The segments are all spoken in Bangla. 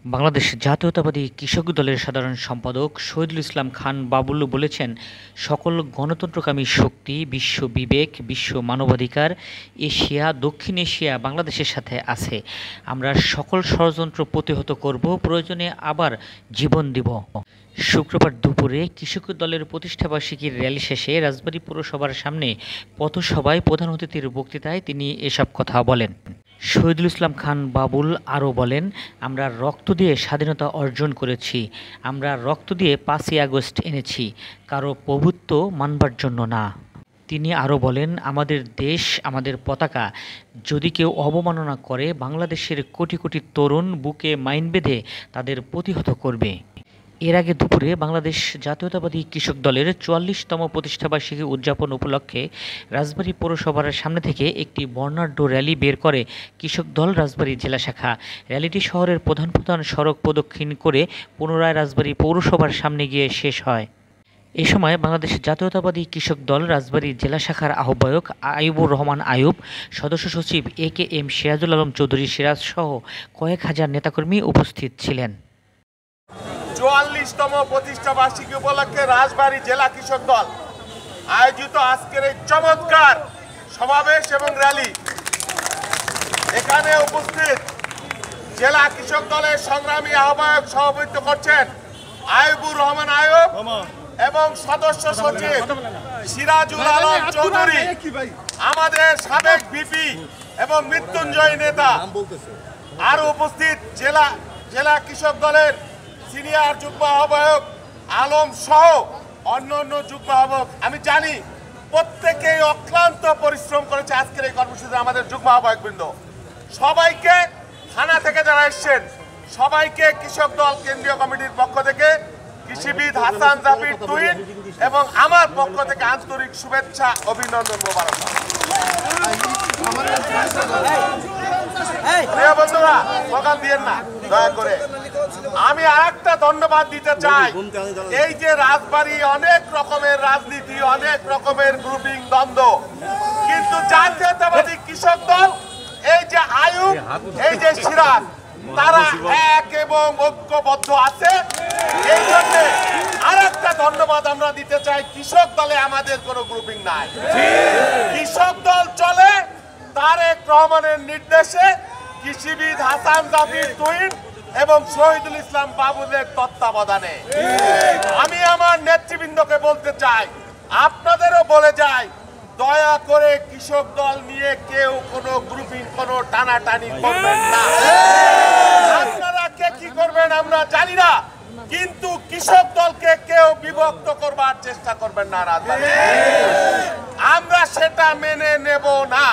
বাংলাদেশ জাতীয়তাবাদী কৃষক দলের সাধারণ সম্পাদক শহীদুল ইসলাম খান বাবুল বলেছেন, সকল গণতন্ত্রকামী শক্তি, বিশ্ব বিবেক, বিশ্ব মানবাধিকার, এশিয়া, দক্ষিণ এশিয়া বাংলাদেশের সাথে আছে। আমরা সকল ষড়যন্ত্র প্রতিহত করব, প্রয়োজনে আবার জীবন দিব। শুক্রবার দুপুরে কৃষক দলের প্রতিষ্ঠাবার্ষিকীর র্যালি শেষে রাজবাড়ী পৌরসভার সামনে পথসভায় প্রধান অতিথির বক্তৃতায় তিনি এসব কথা বলেন। শহীদুল ইসলাম খান বাবুল আরও বলেন, আমরা রক্ত দিয়ে স্বাধীনতা অর্জন করেছি, আমরা রক্ত দিয়ে 5ই আগস্ট এনেছি, কারো প্রভুত্ব মানবার জন্য না। তিনি আরও বলেন, আমাদের দেশ, আমাদের পতাকা যদি কেউ অবমাননা করে, বাংলাদেশের কোটি কোটি তরুণ বুকে মাইন বেঁধে তাদের প্রতিহত করবে। এর আগে দুপুরে বাংলাদেশ জাতীয়তাবাদী কৃষক দলের 44তম প্রতিষ্ঠাবার্ষিকী উদযাপন উপলক্ষে রাজবাড়ী পৌরসভার সামনে থেকে একটি বর্ণাঢ্য র্যালি বের করে কৃষক দল রাজবাড়ী জেলা শাখা। র্যালিটি শহরের প্রধান প্রধান সড়ক প্রদক্ষিণ করে পুনরায় রাজবাড়ী পৌরসভার সামনে গিয়ে শেষ হয়। এ সময় বাংলাদেশ জাতীয়তাবাদী কৃষক দল রাজবাড়ী জেলা শাখার আহ্বায়ক আইয়ুবুর রহমান আইয়ুব, সদস্য সচিব AKM সিরাজুল আলম চৌধুরী সিরাজ সহ কয়েক হাজার নেতাকর্মী উপস্থিত ছিলেন। 44তম প্রতিষ্ঠা বার্ষিকী উপলক্ষে রাজবাড়ী জেলা কৃষক দল আয়োজিত আজকের এই চমৎকার সমাবেশ এবং র্যালি, এখানে উপস্থিত জেলা কৃষক দলের সংগ্রামী আহ্বায়ক সভাপতিত্ব করছেন আইয়ুবুর রহমান আইয়ুব এবং সদস্য সচিব সিরাজুল আলম চৌধুরী, আমাদের সাবেক ভিপি এবং মৃত্যুঞ্জয় নেতা। আরো উপস্থিত জেলা কৃষক দলের সিনিয়র যুগ্ম আহ্বায়ক আলম সহ অন্যান্য যুগ্ম আহ্বায়ক। আমি জানি প্রত্যেকেই অক্লান্ত পরিশ্রম করেছে আজকের এই কর্মসূচিতে। আমাদের যুগ্ম আহ্বায়কবৃন্দ সবাইকে, থানা থেকে যারা এসছেন সবাইকে কৃষক দল কেন্দ্রীয় কমিটির পক্ষ থেকে, কৃষিবিদ হাসান জাফির তুহিন এবং আমার পক্ষ থেকে আন্তরিক শুভেচ্ছা, অভিনন্দন, মোবারক। প্রিয় বন্ধুরা, সকাল দিয়েন না দয়া করে। আমি আরেকটা ধন্যবাদ দিতে চাই, এই যে রাজবাড়ী অনেক রকমের রাজনীতি, অনেক রকমের গ্রুপিং, দ্বন্দ্ব, কিন্তু জাতীয়তাবাদী কৃষক দল, এই যে আইয়ুব, এই যে সিরাজ, তারা এক এবং ঐক্যবদ্ধ আছে। এই জন্য আরেকটা ধন্যবাদ আমরা দিতে চাই, কৃষক দলে আমাদের কোনো গ্রুপিং নাই। কৃষক দল চলে তারেক রহমানের নির্দেশে, কৃষিবিদ হাসান জাফির তুহিন এবং শহীদুল ইসলাম বাবুলের তত্ত্বাবধানে। আমি আমার নেতৃবৃন্দকে বলতে চাই, আপনাদেরও বলে যাই, দয়া করে কৃষক দল নিয়ে কেউ কোনো গ্রুপিং, কোনো টানাটানি করবেন না। আপনারা কে কি করবেন আমরা জানি না, কিন্তু কৃষক দলকে কেউ বিভক্ত করবার চেষ্টা করবেন না। আমরা সেটা মেনে নেব না।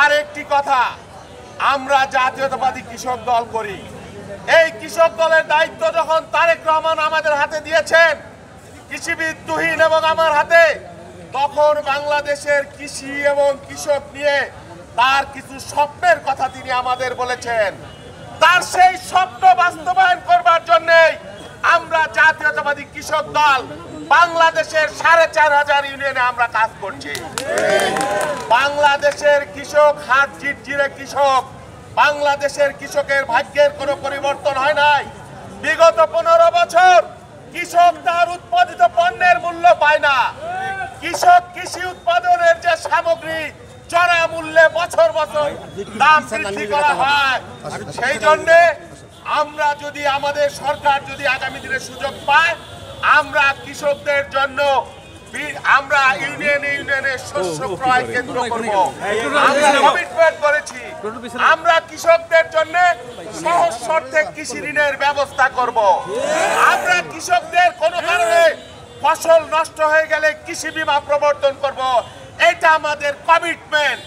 আর একটি কথা, আমরা জাতীয়তাবাদী কৃষক দল করি। এই কৃষক দলের দায়িত্ব যখন তারেক রহমান আমাদের হাতে দিয়েছেন, কৃষিবিদ তুহিন এবং আমার হাতে, তখন বাংলাদেশের কৃষি এবং কৃষক নিয়ে তার কিছু স্বপ্নের কথা তিনি আমাদের বলেছেন। তার সেই স্বপ্ন বাস্তবায়ন করবার জন্যই আমরা জাতীয়তাবাদী কৃষক দল বাংলাদেশের 4500 ইউনিয়নে আমরা কাজ করছি। বাংলাদেশের কৃষক হাত ঝিরঝিরে কৃষক। বাংলাদেশের কৃষকের ভাগ্যের কোনো পরিবর্তন হয় নাই। বিগত 15 বছর কৃষক তার উৎপাদিত পণ্যের মূল্য পায় না। কৃষক কৃষি উৎপাদনের যে সামগ্রী চড়া মূল্যে বছর বছর দাম বৃদ্ধি করা হয়। সেই জন্য আমরা যদি, আমাদের সরকার যদি আগামী দিনে সুযোগ পায়, আমরা কৃষকদের জন্য আমরা ইউনিয়নে শস্য ক্রয় কেন্দ্র করব। আমরা কমিটমেন্ট করেছি, আমরা কৃষকদের জন্য সহজ শর্তে কৃষি ঋণের ব্যবস্থা করব। আমরা কৃষকদের কোনো কারণে ফসল নষ্ট হয়ে গেলে কৃষি বীমা প্রবর্তন করব। এটা আমাদের কমিটমেন্ট।